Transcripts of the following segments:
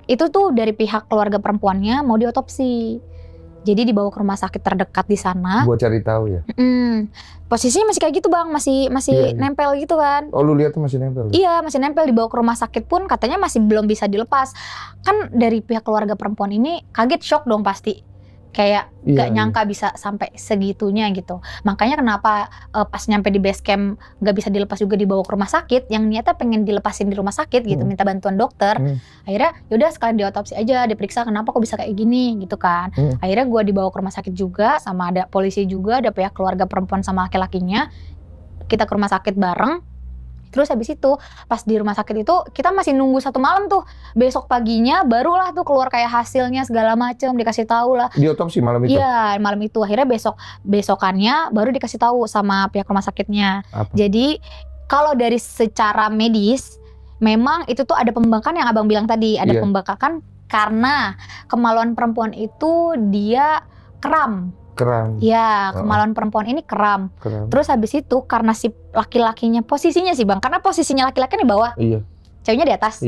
Itu tuh dari pihak keluarga perempuannya mau diotopsi. Jadi dibawa ke rumah sakit terdekat di sana. Buat cari tahu ya. Posisinya masih kayak gitu Bang, masih Iya. nempel gitu kan. Oh, lu lihat tuh masih nempel? Iya, masih nempel. Dibawa ke rumah sakit pun katanya masih belum bisa dilepas. Kan dari pihak keluarga perempuan ini kaget, shock dong pasti. Kayak gak nyangka bisa sampai segitunya gitu. Makanya kenapa pas nyampe di base camp gak bisa dilepas juga dibawa ke rumah sakit, yang niatnya pengen dilepasin di rumah sakit gitu, minta bantuan dokter. Akhirnya yaudah sekalian diotopsi aja, diperiksa kenapa kok bisa kayak gini gitu kan. Akhirnya gue dibawa ke rumah sakit juga, sama ada polisi juga, ada pihak keluarga perempuan sama laki-lakinya. Kita ke rumah sakit bareng. Terus habis itu pas di rumah sakit itu kita masih nunggu 1 malam tuh. Besok paginya barulah tuh keluar kayak hasilnya segala macem, dikasih tahu lah. Diotopsi malam itu? Iya, malam itu. Akhirnya besokannya baru dikasih tahu sama pihak rumah sakitnya. Apa? Jadi kalau dari secara medis memang itu tuh ada pembengkakan yang Abang bilang tadi, ada pembengkakan karena kemaluan perempuan itu dia kram. Ya, kemaluan perempuan ini kram. Terus habis itu karena si laki-lakinya posisinya sih Bang, karena posisinya laki-laki di bawah, ceweknya di atas.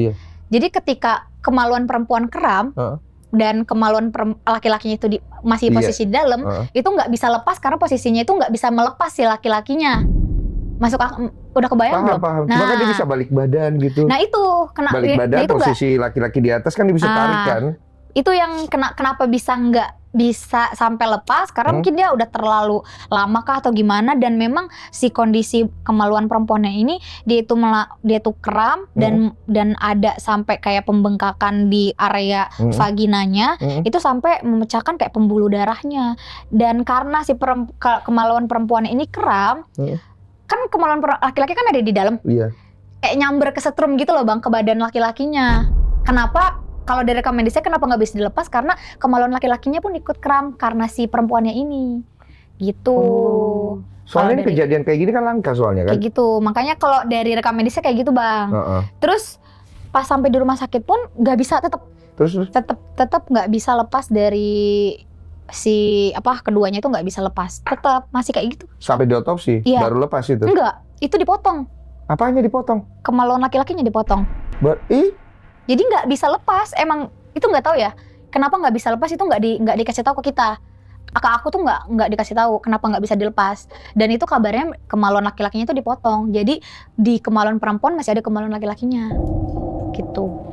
Jadi ketika kemaluan perempuan kram dan kemaluan laki-lakinya itu masih posisi di dalam, itu nggak bisa lepas karena posisinya itu nggak bisa melepas si laki-lakinya. Udah kebayang belum? Paham. Cuma kan dia bisa balik badan gitu. Nah itu balik badan, itu posisi laki-laki di atas kan dia bisa tarik kan. Itu yang kenapa nggak bisa sampai lepas karena mungkin dia udah terlalu lama kah atau gimana, dan memang si kondisi kemaluan perempuannya ini dia tuh kram dan ada sampai kayak pembengkakan di area vaginanya, itu sampai memecahkan kayak pembuluh darahnya. Dan karena si kemaluan perempuannya ini kram, kan kemaluan laki-laki kan ada di dalam, kayak nyamber kesetrum gitu loh Bang ke badan laki-lakinya. Kenapa? Kalau dari rekam medisnya kenapa nggak bisa dilepas? Karena kemaluan laki-lakinya pun ikut kram karena si perempuannya ini, gitu. Soalnya ini kejadian kayak gini kan langka soalnya kan? Kayak gitu, makanya kalau dari rekam medisnya kayak gitu Bang. Terus pas sampai di rumah sakit pun nggak bisa tetap nggak bisa lepas dari si keduanya itu nggak bisa lepas, tetap masih kayak gitu. Sampai diotopsi baru lepas itu? Enggak, itu dipotong. Apanya dipotong? Kemaluan laki-lakinya dipotong. Jadi nggak bisa lepas, emang itu nggak tahu ya kenapa nggak bisa lepas, itu nggak dikasih tahu ke kita. Kakak aku tuh nggak dikasih tahu kenapa nggak bisa dilepas, dan itu kabarnya kemaluan laki-lakinya itu dipotong. Jadi di kemaluan perempuan masih ada kemaluan laki-lakinya, gitu.